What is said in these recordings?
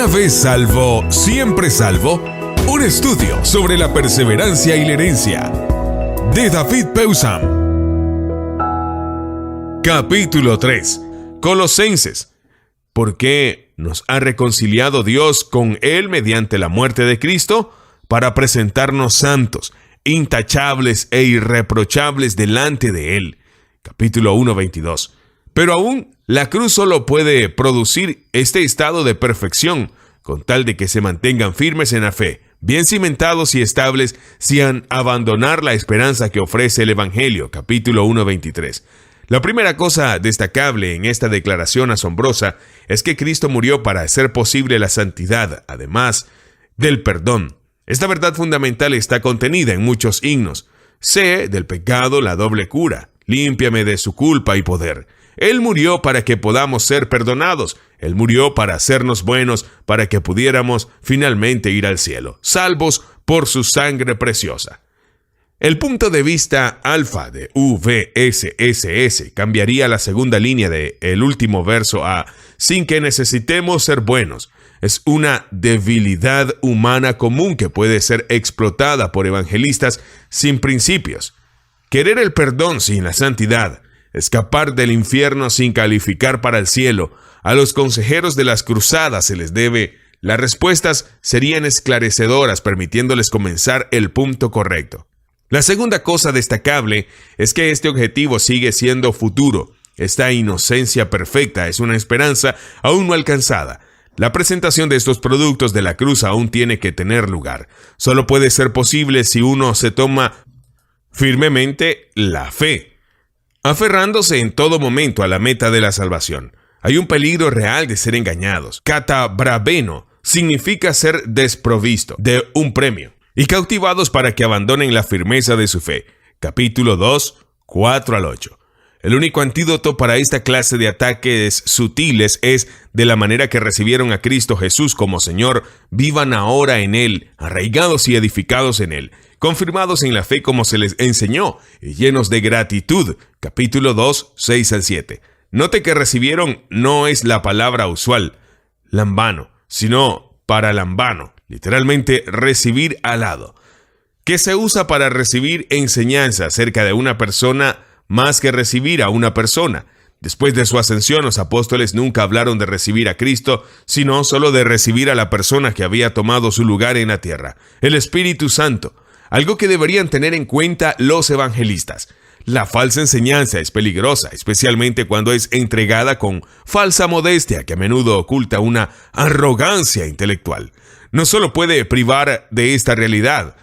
Una vez salvo, siempre salvo. Un estudio sobre la perseverancia y la herencia. De David Peusam. Capítulo 3. Colosenses. ¿Por qué nos ha reconciliado Dios con Él mediante la muerte de Cristo? Para presentarnos santos, intachables e irreprochables delante de Él. Capítulo 1:22. Pero aún la cruz solo puede producir este estado de perfección, con tal de que se mantengan firmes en la fe, bien cimentados y estables, sin abandonar la esperanza que ofrece el Evangelio. Capítulo 1:23. La primera cosa destacable en esta declaración asombrosa es que Cristo murió para hacer posible la santidad, además del perdón. Esta verdad fundamental está contenida en muchos himnos. Sé del pecado la doble cura, límpiame de su culpa y poder. Él murió para que podamos ser perdonados. Él murió para hacernos buenos, para que pudiéramos finalmente ir al cielo, salvos por su sangre preciosa. El punto de vista alfa de VSSS cambiaría la segunda línea del último verso a sin que necesitemos ser buenos. Es una debilidad humana común que puede ser explotada por evangelistas sin principios. Querer el perdón sin la santidad, escapar del infierno sin calificar para el cielo. A los consejeros de las cruzadas se les debe. Las respuestas serían esclarecedoras, permitiéndoles comenzar el punto correcto. La segunda cosa destacable es que este objetivo sigue siendo futuro. Esta inocencia perfecta es una esperanza aún no alcanzada. La presentación de estos productos de la cruz aún tiene que tener lugar. Solo puede ser posible si uno se toma firmemente la fe, aferrándose en todo momento a la meta de la salvación. Hay un peligro real de ser engañados. Catabraveno significa ser desprovisto de un premio y cautivados para que abandonen la firmeza de su fe. Capítulo 2, 4-8. El único antídoto para esta clase de ataques sutiles es, de la manera que recibieron a Cristo Jesús como Señor, vivan ahora en Él, arraigados y edificados en Él, confirmados en la fe como se les enseñó, y llenos de gratitud. Capítulo 2, 6-7. Note que recibieron no es la palabra usual, lambano, sino paralambano, literalmente recibir alado, que se usa para recibir enseñanza acerca de una persona más que recibir a una persona. Después de su ascensión, los apóstoles nunca hablaron de recibir a Cristo, sino solo de recibir a la persona que había tomado su lugar en la tierra, el Espíritu Santo. Algo que deberían tener en cuenta los evangelistas. La falsa enseñanza es peligrosa, especialmente cuando es entregada con falsa modestia que a menudo oculta una arrogancia intelectual. No solo puede privar de esta realidad,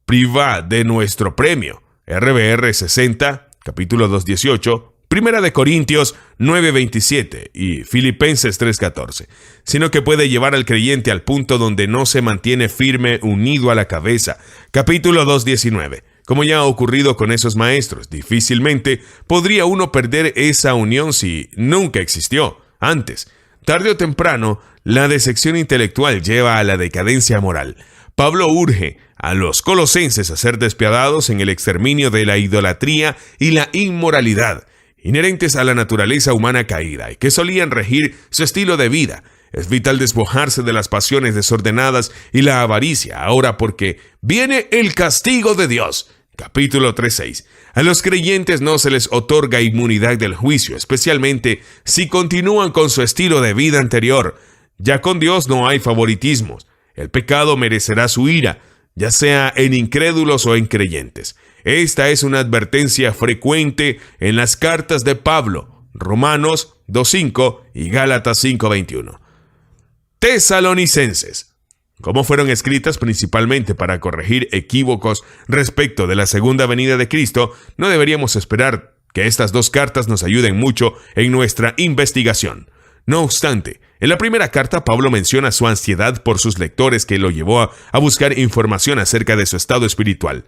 priva de nuestro premio. RBR 60, capítulo 2:18, Primera de Corintios 9:27 y Filipenses 3:14, sino que puede llevar al creyente al punto donde no se mantiene firme unido a la cabeza. Capítulo 2:19. Como ya ha ocurrido con esos maestros, difícilmente podría uno perder esa unión si nunca existió antes. Tarde o temprano, la decepción intelectual lleva a la decadencia moral. Pablo urge a los colosenses a ser despiadados en el exterminio de la idolatría y la inmoralidad, inherentes a la naturaleza humana caída y que solían regir su estilo de vida. Es vital despojarse de las pasiones desordenadas y la avaricia, ahora porque viene el castigo de Dios. Capítulo 3:6. A los creyentes no se les otorga inmunidad del juicio, especialmente si continúan con su estilo de vida anterior. Ya con Dios no hay favoritismos. El pecado merecerá su ira, ya sea en incrédulos o en creyentes. Esta es una advertencia frecuente en las cartas de Pablo, Romanos 2:5 y Gálatas 5:21. Tesalonicenses. Como fueron escritas principalmente para corregir equívocos respecto de la segunda venida de Cristo, no deberíamos esperar que estas dos cartas nos ayuden mucho en nuestra investigación. No obstante, en la primera carta Pablo menciona su ansiedad por sus lectores que lo llevó a buscar información acerca de su estado espiritual.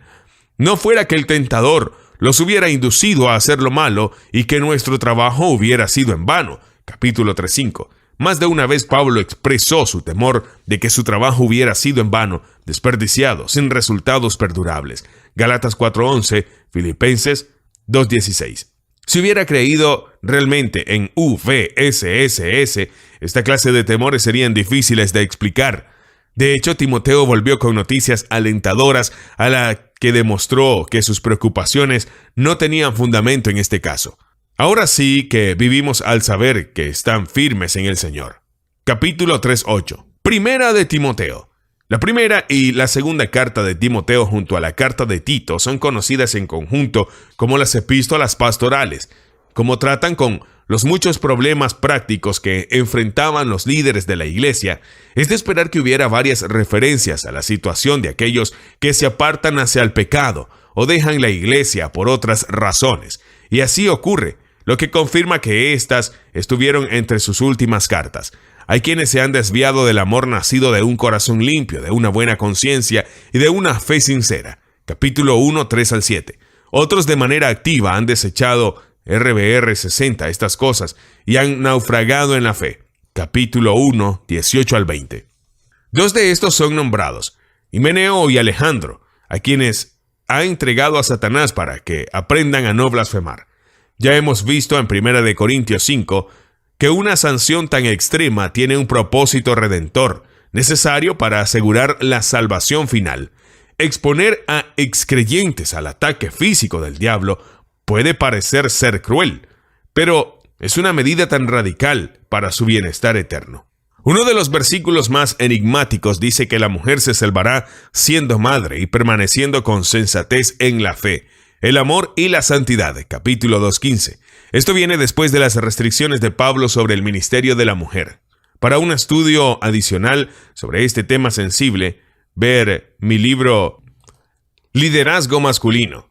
No fuera que el tentador los hubiera inducido a hacer lo malo y que nuestro trabajo hubiera sido en vano. Capítulo 3:5. Más de una vez Pablo expresó su temor de que su trabajo hubiera sido en vano, desperdiciado, sin resultados perdurables. Gálatas 4:11, Filipenses 2:16. Si hubiera creído realmente en UVSSS, esta clase de temores serían difíciles de explicar. De hecho, Timoteo volvió con noticias alentadoras a la que demostró que sus preocupaciones no tenían fundamento en este caso. Ahora sí que vivimos al saber que están firmes en el Señor. Capítulo 3:8. Primera de Timoteo. La primera y la segunda carta de Timoteo junto a la carta de Tito son conocidas en conjunto como las epístolas pastorales, como tratan con los muchos problemas prácticos que enfrentaban los líderes de la iglesia. Es de esperar que hubiera varias referencias a la situación de aquellos que se apartan hacia el pecado o dejan la iglesia por otras razones, y así ocurre, lo que confirma que éstas estuvieron entre sus últimas cartas. Hay quienes se han desviado del amor nacido de un corazón limpio, de una buena conciencia y de una fe sincera. Capítulo 1, 3-7. Otros de manera activa han desechado RBR 60 estas cosas y han naufragado en la fe. Capítulo 1, 18-20. Dos de estos son nombrados, Himeneo y Alejandro, a quienes ha entregado a Satanás para que aprendan a no blasfemar. Ya hemos visto en 1 Corintios 5 que una sanción tan extrema tiene un propósito redentor, necesario para asegurar la salvación final. Exponer a excreyentes al ataque físico del diablo puede parecer ser cruel, pero es una medida tan radical para su bienestar eterno. Uno de los versículos más enigmáticos dice que la mujer se salvará siendo madre y permaneciendo con sensatez en la fe, el amor y la santidad. Capítulo 2:15. Esto viene después de las restricciones de Pablo sobre el ministerio de la mujer. Para un estudio adicional sobre este tema sensible, ver mi libro Liderazgo Masculino,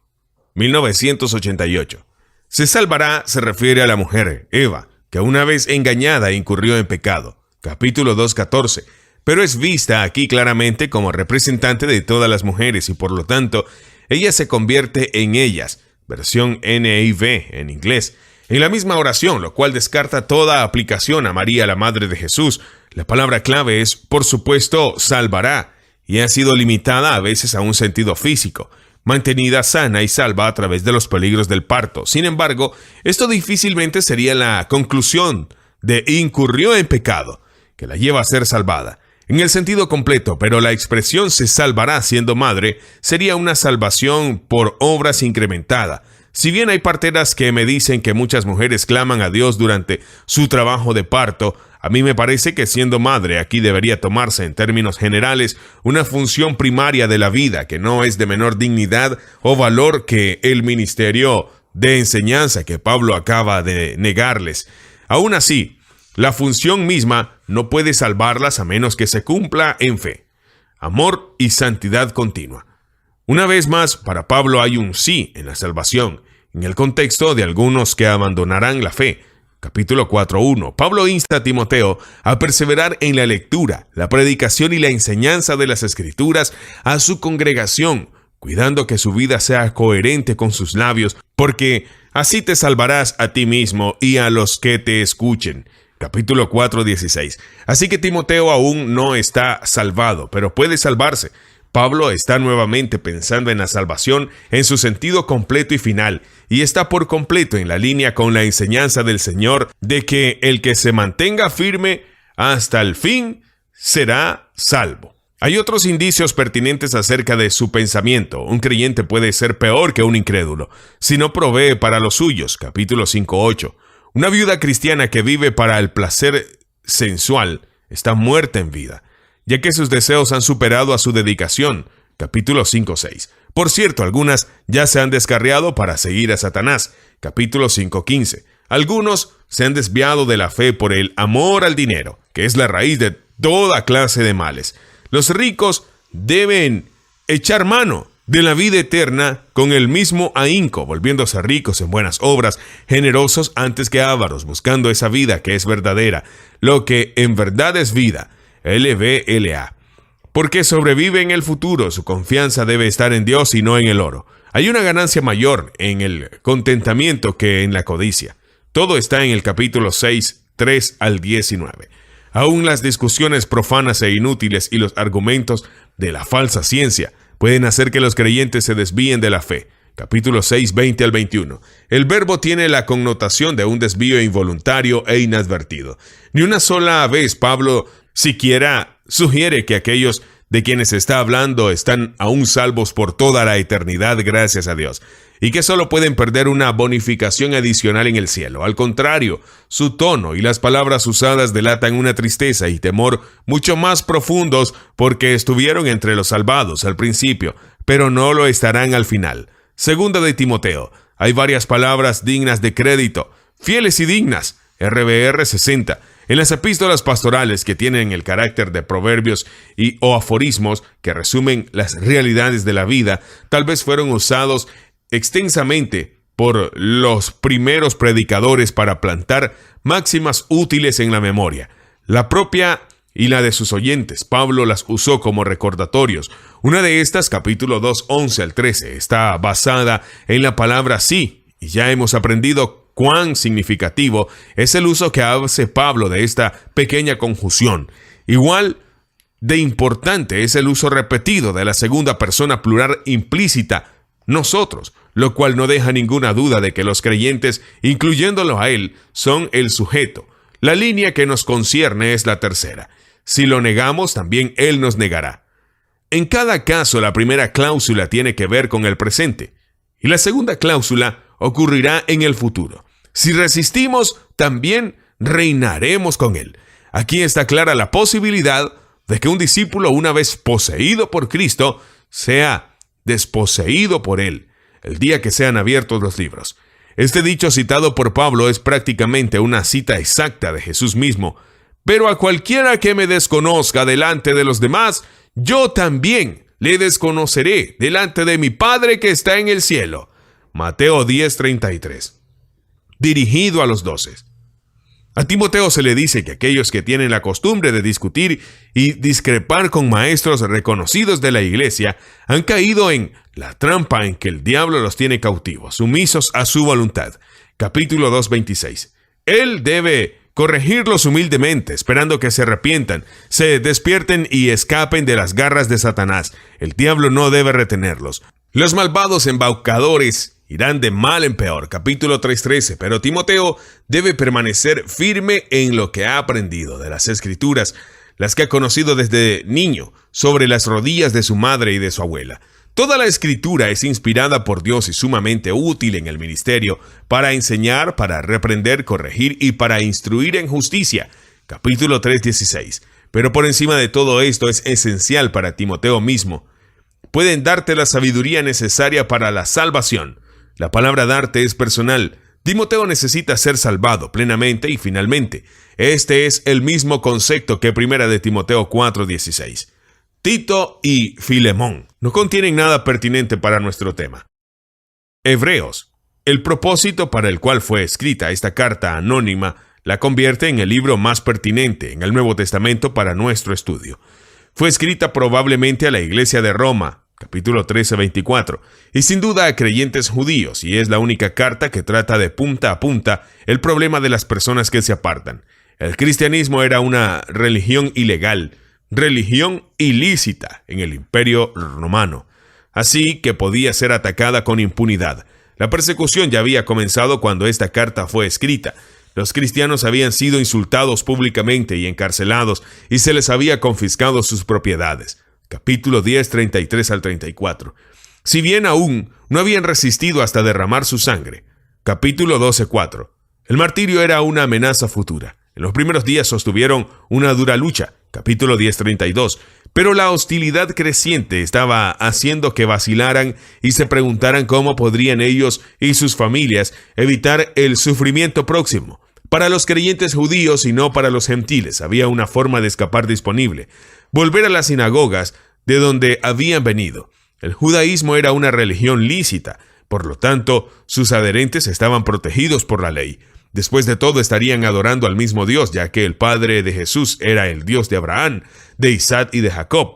1988. Se salvará se refiere a la mujer, Eva, que una vez engañada incurrió en pecado. Capítulo 2:14. Pero es vista aquí claramente como representante de todas las mujeres y por lo tanto, ella se convierte en ellas, versión NIV en inglés, en la misma oración, lo cual descarta toda aplicación a María, la madre de Jesús. La palabra clave es, por supuesto, salvará, y ha sido limitada a veces a un sentido físico, mantenida sana y salva a través de los peligros del parto. Sin embargo, esto difícilmente sería la conclusión de incurrió en pecado, que la lleva a ser salvada. En el sentido completo, pero la expresión se salvará siendo madre sería una salvación por obras incrementada. Si bien hay parteras que me dicen que muchas mujeres claman a Dios durante su trabajo de parto, a mí me parece que siendo madre aquí debería tomarse en términos generales una función primaria de la vida que no es de menor dignidad o valor que el ministerio de enseñanza que Pablo acaba de negarles. Aún así, la función misma no puede salvarlas a menos que se cumpla en fe, amor y santidad continua. Una vez más, para Pablo hay un sí en la salvación, en el contexto de algunos que abandonarán la fe. Capítulo 4:1. Pablo insta a Timoteo a perseverar en la lectura, la predicación y la enseñanza de las Escrituras a su congregación, cuidando que su vida sea coherente con sus labios, porque así te salvarás a ti mismo y a los que te escuchen. Capítulo 4:16. Así que Timoteo aún no está salvado, pero puede salvarse. Pablo está nuevamente pensando en la salvación en su sentido completo y final, y está por completo en la línea con la enseñanza del Señor de que el que se mantenga firme hasta el fin será salvo. Hay otros indicios pertinentes acerca de su pensamiento. Un creyente puede ser peor que un incrédulo si no provee para los suyos. Capítulo 5:8. Una viuda cristiana que vive para el placer sensual está muerta en vida, ya que sus deseos han superado a su dedicación. Capítulo 5:6. Por cierto, algunas ya se han descarriado para seguir a Satanás. Capítulo 5:15. Algunos se han desviado de la fe por el amor al dinero, que es la raíz de toda clase de males. Los ricos deben echar mano de la vida eterna con el mismo ahínco, volviéndose ricos en buenas obras, generosos antes que ávaros, buscando esa vida que es verdadera, lo que en verdad es vida. LBLA. Porque sobrevive en el futuro, su confianza debe estar en Dios y no en el oro. Hay una ganancia mayor en el contentamiento que en la codicia. Todo está en el capítulo 6, 3-19. Aún las discusiones profanas e inútiles y los argumentos de la falsa ciencia pueden hacer que los creyentes se desvíen de la fe. capítulo 6, 20 al 21. El verbo tiene la connotación de un desvío involuntario e inadvertido. Ni una sola vez Pablo siquiera sugiere que aquellos de quienes está hablando están aún salvos por toda la eternidad, gracias a Dios, y que solo pueden perder una bonificación adicional en el cielo. Al contrario, su tono y las palabras usadas delatan una tristeza y temor mucho más profundos porque estuvieron entre los salvados al principio, pero no lo estarán al final. Segunda de Timoteo. Hay varias palabras dignas de crédito, fieles y dignas, RBR 60. En las epístolas pastorales que tienen el carácter de proverbios o aforismos que resumen las realidades de la vida, tal vez fueron usados extensamente por los primeros predicadores para plantar máximas útiles en la memoria. La propia y la de sus oyentes, Pablo las usó como recordatorios. Una de estas, capítulo 2, 11 al 13, está basada en la palabra sí, y ya hemos aprendido cuán significativo es el uso que hace Pablo de esta pequeña conjunción. Igual de importante es el uso repetido de la segunda persona plural implícita, nosotros, lo cual no deja ninguna duda de que los creyentes, incluyéndolo a él, son el sujeto. La línea que nos concierne es la tercera. Si lo negamos, también él nos negará. En cada caso, la primera cláusula tiene que ver con el presente, y la segunda cláusula ocurrirá en el futuro. Si resistimos, también reinaremos con él. Aquí está clara la posibilidad de que un discípulo, una vez poseído por Cristo, sea desposeído por él, el día que sean abiertos los libros. Este dicho citado por Pablo es prácticamente una cita exacta de Jesús mismo. Pero a cualquiera que me desconozca delante de los demás, yo también le desconoceré delante de mi Padre que está en el cielo. Mateo 10:33. Dirigido a los 12. A Timoteo se le dice que aquellos que tienen la costumbre de discutir y discrepar con maestros reconocidos de la iglesia han caído en la trampa en que el diablo los tiene cautivos, sumisos a su voluntad. Capítulo 2:26. Él debe corregirlos humildemente, esperando que se arrepientan, se despierten y escapen de las garras de Satanás. El diablo no debe retenerlos. Los malvados embaucadores irán de mal en peor. Capítulo 3:13. Pero Timoteo debe permanecer firme en lo que ha aprendido de las Escrituras, las que ha conocido desde niño, sobre las rodillas de su madre y de su abuela. Toda la Escritura es inspirada por Dios y sumamente útil en el ministerio, para enseñar, para reprender, corregir y para instruir en justicia. Capítulo 3:16. Pero por encima de todo esto es esencial para Timoteo mismo. Pueden darte la sabiduría necesaria para la salvación. La palabra darte es personal. Timoteo necesita ser salvado plenamente y finalmente. Este es el mismo concepto que 1 de Timoteo 4:16. Tito y Filemón no contienen nada pertinente para nuestro tema. Hebreos. El propósito para el cual fue escrita esta carta anónima la convierte en el libro más pertinente en el Nuevo Testamento para nuestro estudio. Fue escrita probablemente a la iglesia de Roma, capítulo 13:24, y sin duda a creyentes judíos, y es la única carta que trata de punta a punta el problema de las personas que se apartan. El cristianismo era una religión ilegal, religión ilícita en el Imperio Romano, así que podía ser atacada con impunidad. La persecución ya había comenzado cuando esta carta fue escrita. Los cristianos habían sido insultados públicamente y encarcelados, y se les había confiscado sus propiedades. Capítulo 10, 33 al 34. Si bien aún no habían resistido hasta derramar su sangre. Capítulo 12:4. El martirio era una amenaza futura. En los primeros días sostuvieron una dura lucha. Capítulo 10:32. Pero la hostilidad creciente estaba haciendo que vacilaran y se preguntaran cómo podrían ellos y sus familias evitar el sufrimiento próximo. Para los creyentes judíos y no para los gentiles había una forma de escapar disponible: volver a las sinagogas de donde habían venido. El judaísmo era una religión lícita, por lo tanto, sus adherentes estaban protegidos por la ley. Después de todo, estarían adorando al mismo Dios, ya que el padre de Jesús era el Dios de Abraham, de Isaac y de Jacob.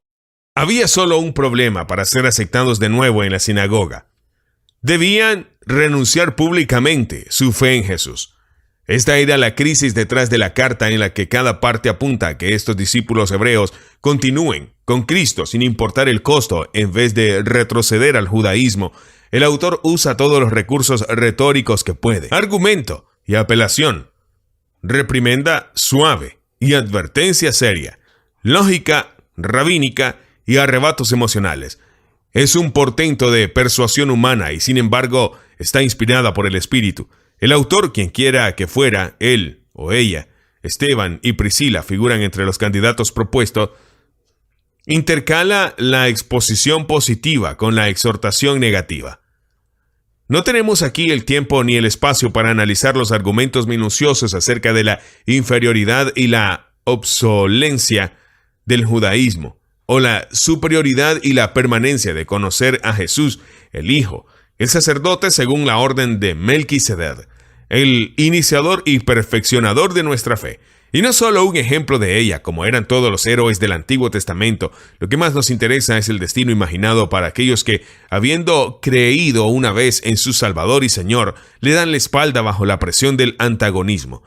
Había solo un problema para ser aceptados de nuevo en la sinagoga. Debían renunciar públicamente su fe en Jesús. Esta era la crisis detrás de la carta, en la que cada parte apunta a que estos discípulos hebreos continúen con Cristo sin importar el costo, en vez de retroceder al judaísmo. El autor usa todos los recursos retóricos que puede: argumento y apelación, reprimenda suave y advertencia seria, lógica rabínica y arrebatos emocionales. Es un portento de persuasión humana y sin embargo está inspirada por el Espíritu. El autor, quien quiera que fuera, él o ella, Esteban y Priscila figuran entre los candidatos propuestos, intercala la exposición positiva con la exhortación negativa. No tenemos aquí el tiempo ni el espacio para analizar los argumentos minuciosos acerca de la inferioridad y la obsolencia del judaísmo, o la superioridad y la permanencia de conocer a Jesús, el Hijo, el sacerdote según la orden de Melquisedec, el iniciador y perfeccionador de nuestra fe. Y no solo un ejemplo de ella, como eran todos los héroes del Antiguo Testamento. Lo que más nos interesa es el destino imaginado para aquellos que, habiendo creído una vez en su Salvador y Señor, le dan la espalda bajo la presión del antagonismo.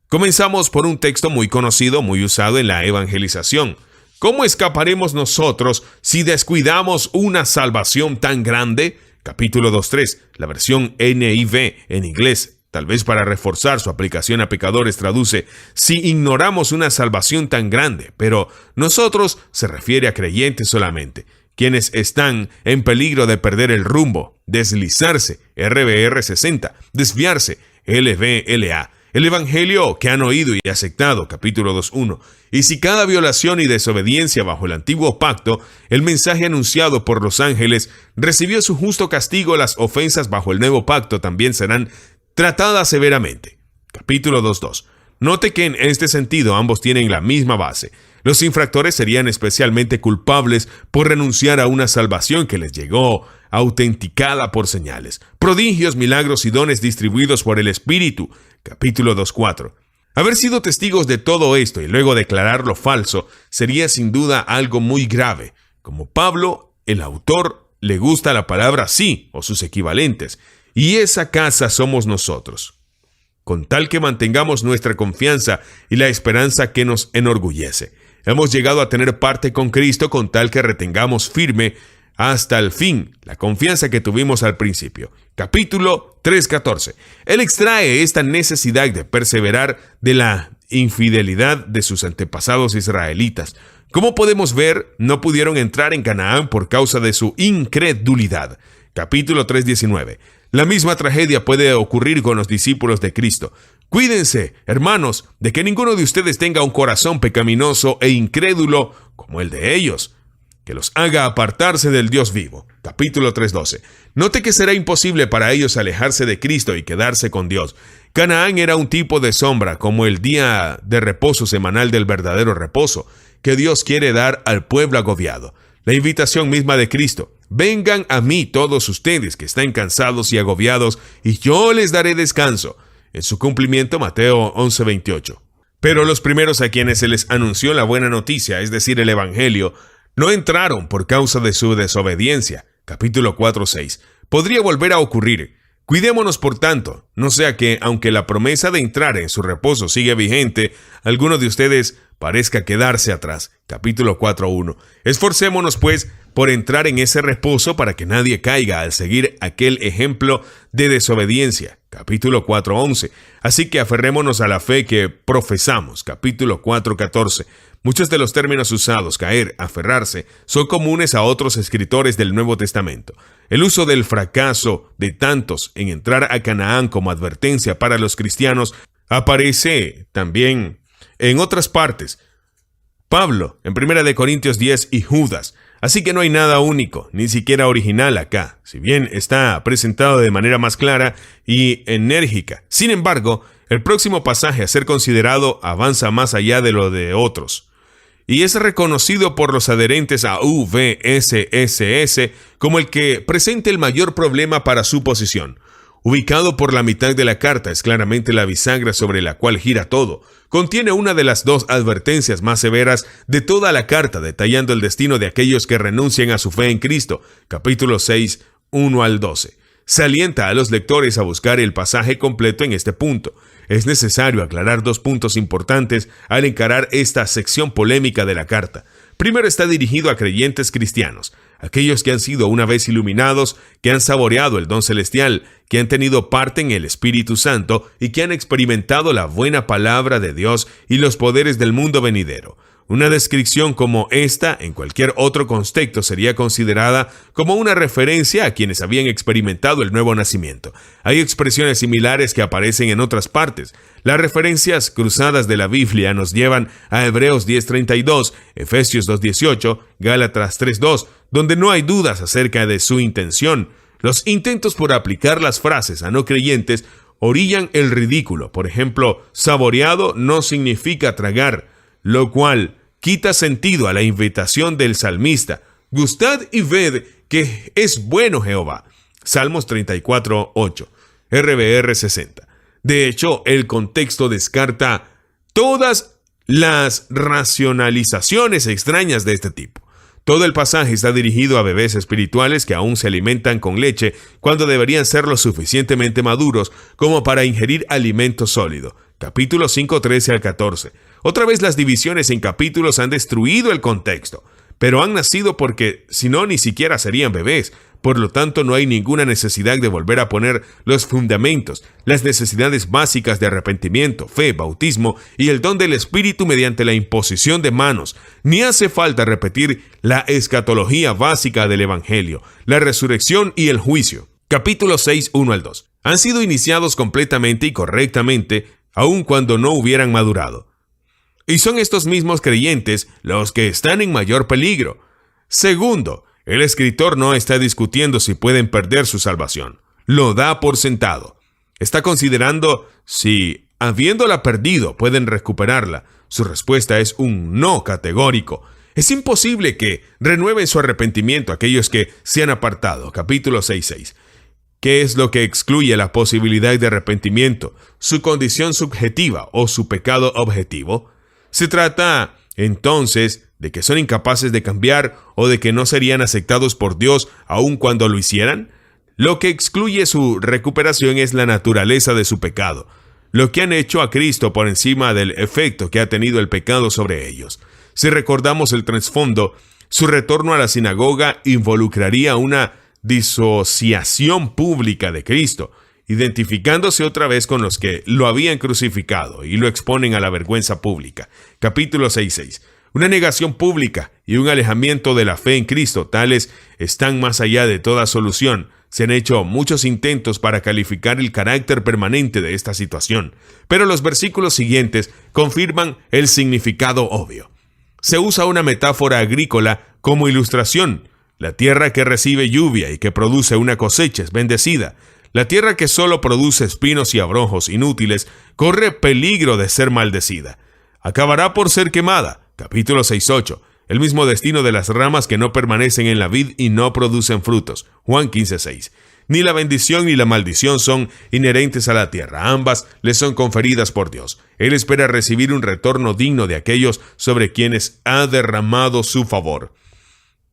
Comenzamos por un texto muy conocido, muy usado en la evangelización. ¿Cómo escaparemos nosotros si descuidamos una salvación tan grande? Capítulo 2:3, la versión NIV en inglés, tal vez para reforzar su aplicación a pecadores, traduce: si ignoramos una salvación tan grande, pero nosotros se refiere a creyentes solamente, quienes están en peligro de perder el rumbo, deslizarse, RBR 60, desviarse, LBLA. El evangelio que han oído y aceptado, capítulo 2:1. Y si cada violación y desobediencia bajo el antiguo pacto, el mensaje anunciado por los ángeles, recibió su justo castigo, las ofensas bajo el nuevo pacto también serán tratadas severamente. Capítulo 2:2. Note que en este sentido ambos tienen la misma base. Los infractores serían especialmente culpables por renunciar a una salvación que les llegó autenticada por señales, prodigios, milagros y dones distribuidos por el Espíritu. Capítulo 2:4. Haber sido testigos de todo esto y luego declararlo falso sería sin duda algo muy grave. Como Pablo, el autor, le gusta la palabra sí o sus equivalentes, y esa casa somos nosotros, con tal que mantengamos nuestra confianza y la esperanza que nos enorgullece. Hemos llegado a tener parte con Cristo con tal que retengamos firme hasta el fin la confianza que tuvimos al principio. Capítulo 3:14. Él extrae esta necesidad de perseverar de la infidelidad de sus antepasados israelitas. Como podemos ver, no pudieron entrar en Canaán por causa de su incredulidad. Capítulo 3:19. La misma tragedia puede ocurrir con los discípulos de Cristo. Cuídense, hermanos, de que ninguno de ustedes tenga un corazón pecaminoso e incrédulo como el de ellos, que los haga apartarse del Dios vivo. Capítulo 3:12. Note que será imposible para ellos alejarse de Cristo y quedarse con Dios. Canaán era un tipo de sombra, como el día de reposo semanal del verdadero reposo, que Dios quiere dar al pueblo agobiado. La invitación misma de Cristo: vengan a mí todos ustedes que están cansados y agobiados, y yo les daré descanso. En su cumplimiento, Mateo 11:28. Pero los primeros a quienes se les anunció la buena noticia, es decir, el Evangelio, no entraron por causa de su desobediencia. Capítulo 4:6. Podría volver a ocurrir. Cuidémonos, por tanto, no sea que, aunque la promesa de entrar en su reposo sigue vigente, alguno de ustedes parezca quedarse atrás. Capítulo 4:1. Esforcémonos, pues, por entrar en ese reposo para que nadie caiga al seguir aquel ejemplo de desobediencia. Capítulo 4:11. Así que aferrémonos a la fe que profesamos. Capítulo 4:14. Muchos de los términos usados, caer, aferrarse, son comunes a otros escritores del Nuevo Testamento. El uso del fracaso de tantos en entrar a Canaán como advertencia para los cristianos aparece también en otras partes. Pablo, en 1 Corintios 10 y Judas. Así que no hay nada único, ni siquiera original acá, si bien está presentado de manera más clara y enérgica. Sin embargo, el próximo pasaje a ser considerado avanza más allá de lo de otros, y es reconocido por los adherentes a UVSSS como el que presenta el mayor problema para su posición. Ubicado por la mitad de la carta, es claramente la bisagra sobre la cual gira todo. Contiene una de las dos advertencias más severas de toda la carta, detallando el destino de aquellos que renuncian a su fe en Cristo. Capítulo 6, 1 al 12. Se alienta a los lectores a buscar el pasaje completo en este punto. Es necesario aclarar dos puntos importantes al encarar esta sección polémica de la carta. Primero, está dirigido a creyentes cristianos. aquellos que han sido una vez iluminados, que han saboreado el don celestial, que han tenido parte en el Espíritu Santo y que han experimentado la buena palabra de Dios y los poderes del mundo venidero. Una descripción como esta, en cualquier otro contexto, sería considerada como una referencia a quienes habían experimentado el nuevo nacimiento. Hay expresiones similares que aparecen en otras partes. Las referencias cruzadas de la Biblia nos llevan a Hebreos 10:32, Efesios 2:18, Gálatas 3:2, donde no hay dudas acerca de su intención. Los intentos por aplicar las frases a no creyentes orillan el ridículo. Por ejemplo, saboreado no significa tragar, lo cual quita sentido a la invitación del salmista. Gustad y ved que es bueno Jehová. Salmos 34:8, RBR 60. De hecho, el contexto descarta todas las racionalizaciones extrañas de este tipo. Todo el pasaje está dirigido a bebés espirituales que aún se alimentan con leche cuando deberían ser lo suficientemente maduros como para ingerir alimento sólido. Capítulos 5, 13 al 14. Otra vez las divisiones en capítulos han destruido el contexto, pero han nacido porque si no ni siquiera serían bebés. Por lo tanto, no hay ninguna necesidad de volver a poner los fundamentos, las necesidades básicas de arrepentimiento, fe, bautismo y el don del Espíritu mediante la imposición de manos. Ni hace falta repetir la escatología básica del Evangelio, la resurrección y el juicio. Capítulo 6, 1 al 2. Han sido iniciados completamente y correctamente, aun cuando no hubieran madurado. Y son estos mismos creyentes los que están en mayor peligro. Segundo, el escritor no está discutiendo si pueden perder su salvación. Lo da por sentado. Está considerando si, habiéndola perdido, pueden recuperarla. Su respuesta es un no categórico. Es imposible que renueven su arrepentimiento aquellos que se han apartado. Capítulo 6:6. ¿Qué es lo que excluye la posibilidad de arrepentimiento? ¿Su condición subjetiva o su pecado objetivo? Se trata, entonces, de que son incapaces de cambiar o de que no serían aceptados por Dios aun cuando lo hicieran. Lo que excluye su recuperación es la naturaleza de su pecado, lo que han hecho a Cristo por encima del efecto que ha tenido el pecado sobre ellos. Si recordamos el trasfondo, su retorno a la sinagoga involucraría una disociación pública de Cristo, identificándose otra vez con los que lo habían crucificado y lo exponen a la vergüenza pública. Capítulo 6:6. Una negación pública y un alejamiento de la fe en Cristo, tales están más allá de toda solución. Se han hecho muchos intentos para calificar el carácter permanente de esta situación, pero los versículos siguientes confirman el significado obvio. Se usa una metáfora agrícola como ilustración. La tierra que recibe lluvia y que produce una cosecha es bendecida. La tierra que solo produce espinos y abrojos inútiles corre peligro de ser maldecida. Acabará por ser quemada. Capítulo 6:8. El mismo destino de las ramas que no permanecen en la vid y no producen frutos. Juan 15:6. Ni la bendición ni la maldición son inherentes a la tierra. Ambas le son conferidas por Dios. Él espera recibir un retorno digno de aquellos sobre quienes ha derramado su favor.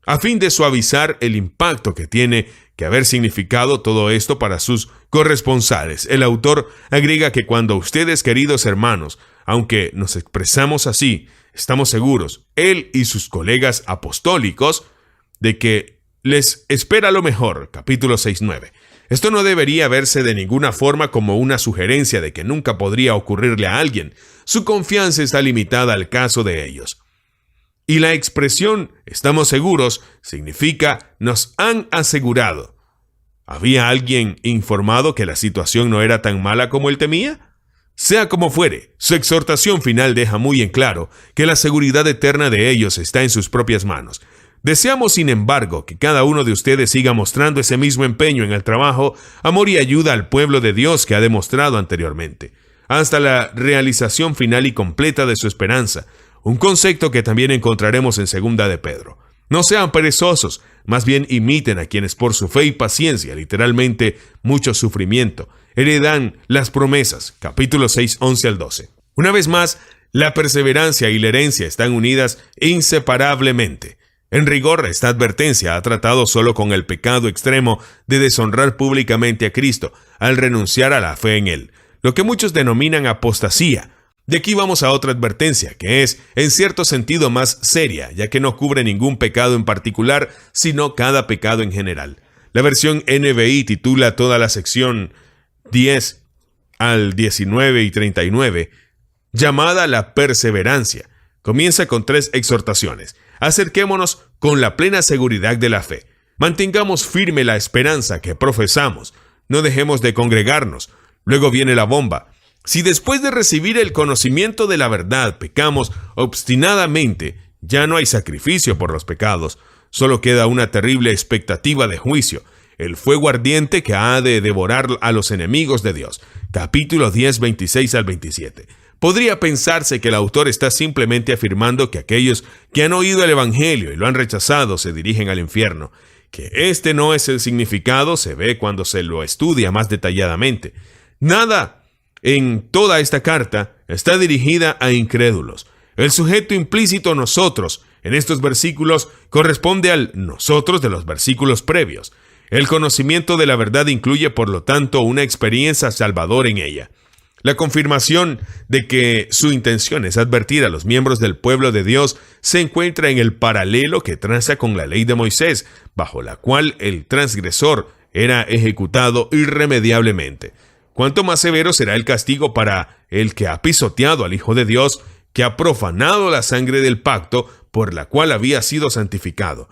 A fin de suavizar el impacto que tiene que haber significado todo esto para sus corresponsales, el autor agrega que cuando ustedes, queridos hermanos, aunque nos expresamos así, estamos seguros, él y sus colegas apostólicos, de que les espera lo mejor. Capítulo 6:9. Esto no debería verse de ninguna forma como una sugerencia de que nunca podría ocurrirle a alguien. Su confianza está limitada al caso de ellos. Y la expresión «estamos seguros» significa «nos han asegurado». ¿Había alguien informado que la situación no era tan mala como él temía? Sea como fuere, su exhortación final deja muy en claro que la seguridad eterna de ellos está en sus propias manos. Deseamos, sin embargo, que cada uno de ustedes siga mostrando ese mismo empeño en el trabajo, amor y ayuda al pueblo de Dios que ha demostrado anteriormente, hasta la realización final y completa de su esperanza, un concepto que también encontraremos en 2 de Pedro. No sean perezosos, más bien imiten a quienes por su fe y paciencia, literalmente mucho sufrimiento, heredan las promesas. Capítulo 6, 11 al 12. Una vez más, la perseverancia y la herencia están unidas inseparablemente. En rigor, esta advertencia ha tratado solo con el pecado extremo de deshonrar públicamente a Cristo al renunciar a la fe en Él, lo que muchos denominan apostasía. De aquí vamos a otra advertencia, que es, en cierto sentido, más seria, ya que no cubre ningún pecado en particular, sino cada pecado en general. La versión NBI titula toda la sección 10 al 19 y 39, llamada la perseverancia. Comienza con 3 exhortaciones. Acerquémonos con la plena seguridad de la fe. Mantengamos firme la esperanza que profesamos. No dejemos de congregarnos. Luego viene la bomba. Si después de recibir el conocimiento de la verdad pecamos obstinadamente, ya no hay sacrificio por los pecados. Solo queda una terrible expectativa de juicio, el fuego ardiente que ha de devorar a los enemigos de Dios. Capítulo 10, 26 al 27. Podría pensarse que el autor está simplemente afirmando que aquellos que han oído el Evangelio y lo han rechazado se dirigen al infierno. Que este no es el significado se ve cuando se lo estudia más detalladamente. Nada en toda esta carta está dirigida a incrédulos. El sujeto implícito nosotros en estos versículos corresponde al nosotros de los versículos previos. El conocimiento de la verdad incluye, por lo tanto, una experiencia salvadora en ella. La confirmación de que su intención es advertir a los miembros del pueblo de Dios se encuentra en el paralelo que traza con la ley de Moisés, bajo la cual el transgresor era ejecutado irremediablemente. Cuánto más severo será el castigo para el que ha pisoteado al Hijo de Dios, que ha profanado la sangre del pacto por la cual había sido santificado.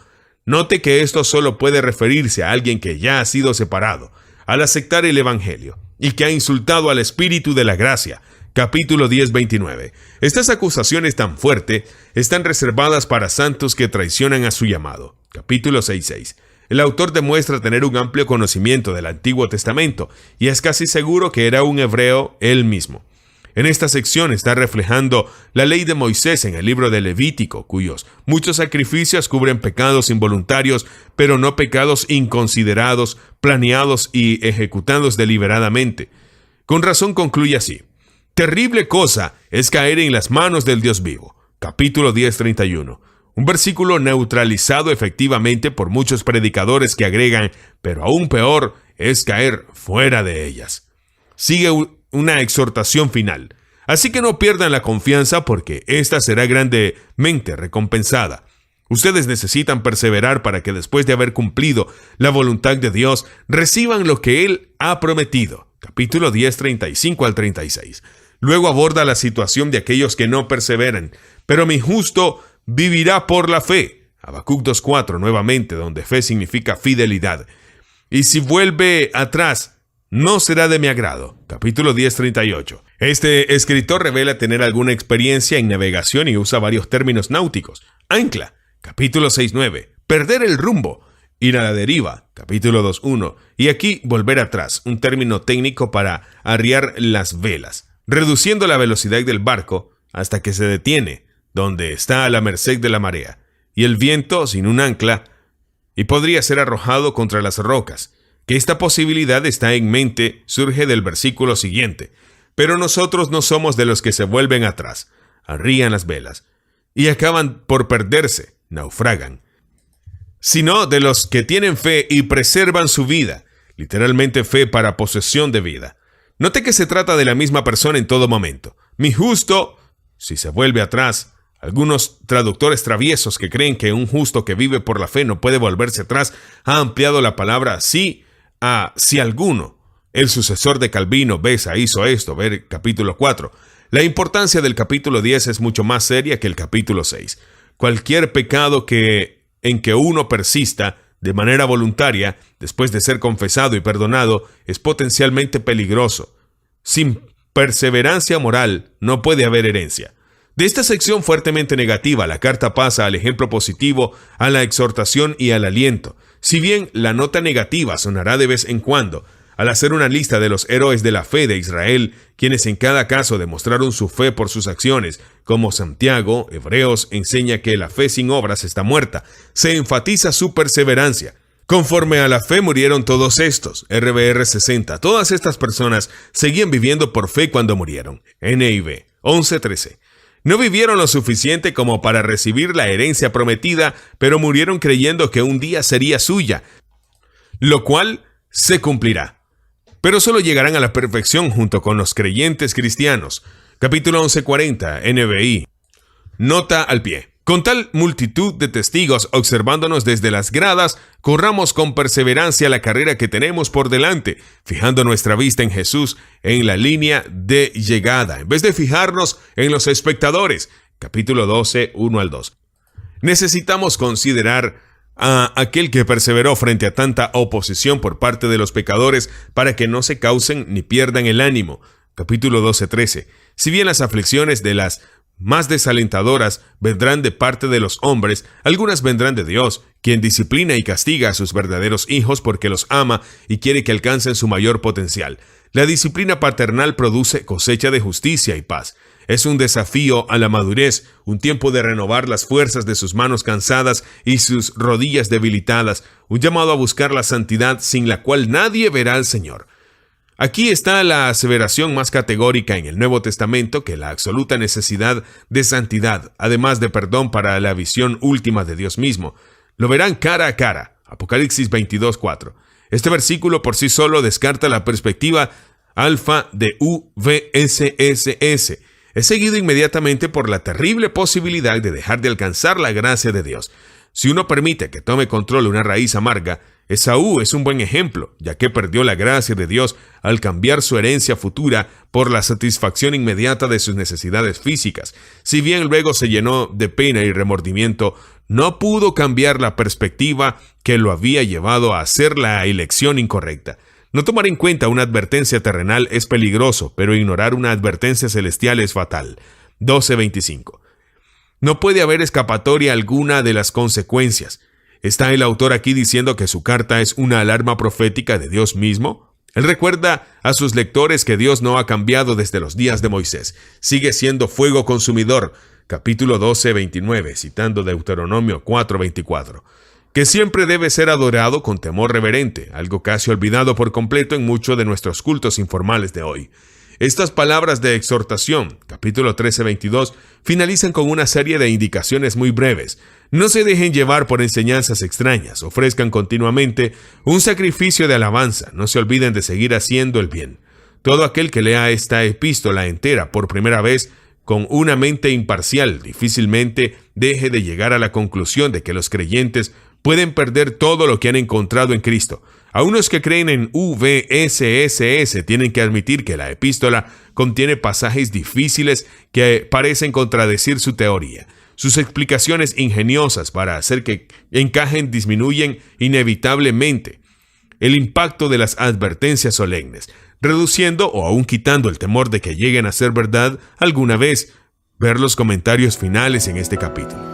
Note que esto solo puede referirse a alguien que ya ha sido separado, al aceptar el Evangelio, y que ha insultado al Espíritu de la gracia. Capítulo 10, 29. Estas acusaciones tan fuertes están reservadas para santos que traicionan a su llamado. Capítulo 6, 6. El autor demuestra tener un amplio conocimiento del Antiguo Testamento, y es casi seguro que era un hebreo él mismo. En esta sección está reflejando la ley de Moisés en el libro de Levítico, cuyos muchos sacrificios cubren pecados involuntarios, pero no pecados inconsiderados, planeados y ejecutados deliberadamente. Con razón concluye así: terrible cosa es caer en las manos del Dios vivo. Capítulo 10, 31. Un versículo neutralizado efectivamente por muchos predicadores que agregan, pero aún peor es caer fuera de ellas. Sigue una exhortación final. Así que no pierdan la confianza, porque ésta será grandemente recompensada. Ustedes necesitan perseverar para que después de haber cumplido la voluntad de Dios, reciban lo que Él ha prometido. Capítulo 10, 35 al 36. Luego aborda la situación de aquellos que no perseveran. Pero mi justo vivirá por la fe. Habacuc 2:4 nuevamente, donde fe significa fidelidad. Y si vuelve atrás, no será de mi agrado. Capítulo 10, 38. Este escritor revela tener alguna experiencia en navegación y usa varios términos náuticos. Ancla. Capítulo 6, 9. Perder el rumbo. Ir a la deriva. Capítulo 2, 1. Y aquí volver atrás, un término técnico para arriar las velas, reduciendo la velocidad del barco hasta que se detiene, donde está a la merced de la marea, y el viento sin un ancla, y podría ser arrojado contra las rocas. Que esta posibilidad está en mente surge del versículo siguiente. Pero nosotros no somos de los que se vuelven atrás, arrían las velas, y acaban por perderse, naufragan, sino de los que tienen fe y preservan su vida, literalmente fe para posesión de vida. Note que se trata de la misma persona en todo momento. Mi justo, si se vuelve atrás. Algunos traductores traviesos que creen que un justo que vive por la fe no puede volverse atrás ha ampliado la palabra sí a si alguno. El sucesor de Calvino, Besa, hizo esto, ver capítulo 4. La importancia del capítulo 10 es mucho más seria que el capítulo 6. Cualquier pecado en que uno persista de manera voluntaria, después de ser confesado y perdonado, es potencialmente peligroso. Sin perseverancia moral no puede haber herencia. De esta sección fuertemente negativa, la carta pasa al ejemplo positivo, a la exhortación y al aliento. Si bien la nota negativa sonará de vez en cuando, al hacer una lista de los héroes de la fe de Israel, quienes en cada caso demostraron su fe por sus acciones, como Santiago, Hebreos, enseña que la fe sin obras está muerta, se enfatiza su perseverancia. Conforme a la fe murieron todos estos. RBR 60. Todas estas personas seguían viviendo por fe cuando murieron. NIV 11:13. No vivieron lo suficiente como para recibir la herencia prometida, pero murieron creyendo que un día sería suya, lo cual se cumplirá. Pero solo llegarán a la perfección junto con los creyentes cristianos. Capítulo 11:40, NBI. Nota al pie. Con tal multitud de testigos observándonos desde las gradas, corramos con perseverancia la carrera que tenemos por delante, fijando nuestra vista en Jesús en la línea de llegada, en vez de fijarnos en los espectadores. Capítulo 12, 1 al 2. Necesitamos considerar a aquel que perseveró frente a tanta oposición por parte de los pecadores para que no se causen ni pierdan el ánimo. Capítulo 12:13. Si bien las aflicciones de las más desalentadoras vendrán de parte de los hombres, algunas vendrán de Dios, quien disciplina y castiga a sus verdaderos hijos porque los ama y quiere que alcancen su mayor potencial. La disciplina paternal produce cosecha de justicia y paz. Es un desafío a la madurez, un tiempo de renovar las fuerzas de sus manos cansadas y sus rodillas debilitadas, un llamado a buscar la santidad sin la cual nadie verá al Señor. Aquí está la aseveración más categórica en el Nuevo Testamento que la absoluta necesidad de santidad, además de perdón para la visión última de Dios mismo. Lo verán cara a cara. Apocalipsis 22:4. Este versículo por sí solo descarta la perspectiva alfa de UVSSS. Es seguido inmediatamente por la terrible posibilidad de dejar de alcanzar la gracia de Dios. Si uno permite que tome control una raíz amarga, Esaú es un buen ejemplo, ya que perdió la gracia de Dios al cambiar su herencia futura por la satisfacción inmediata de sus necesidades físicas. Si bien luego se llenó de pena y remordimiento, no pudo cambiar la perspectiva que lo había llevado a hacer la elección incorrecta. No tomar en cuenta una advertencia terrenal es peligroso, pero ignorar una advertencia celestial es fatal. 12:25. No puede haber escapatoria alguna de las consecuencias. ¿Está el autor aquí diciendo que su carta es una alarma profética de Dios mismo? Él recuerda a sus lectores que Dios no ha cambiado desde los días de Moisés. Sigue siendo fuego consumidor. Capítulo 12:29, citando Deuteronomio 4:24. Que siempre debe ser adorado con temor reverente, algo casi olvidado por completo en muchos de nuestros cultos informales de hoy. Estas palabras de exhortación, capítulo 13:22, finalizan con una serie de indicaciones muy breves. No se dejen llevar por enseñanzas extrañas, ofrezcan continuamente un sacrificio de alabanza, no se olviden de seguir haciendo el bien. Todo aquel que lea esta epístola entera por primera vez, con una mente imparcial, difícilmente deje de llegar a la conclusión de que los creyentes pueden perder todo lo que han encontrado en Cristo. Aún los que creen en UVSSS tienen que admitir que la epístola contiene pasajes difíciles que parecen contradecir su teoría. Sus explicaciones ingeniosas para hacer que encajen disminuyen inevitablemente el impacto de las advertencias solemnes, reduciendo o aún quitando el temor de que lleguen a ser verdad alguna vez. Ver los comentarios finales en este capítulo.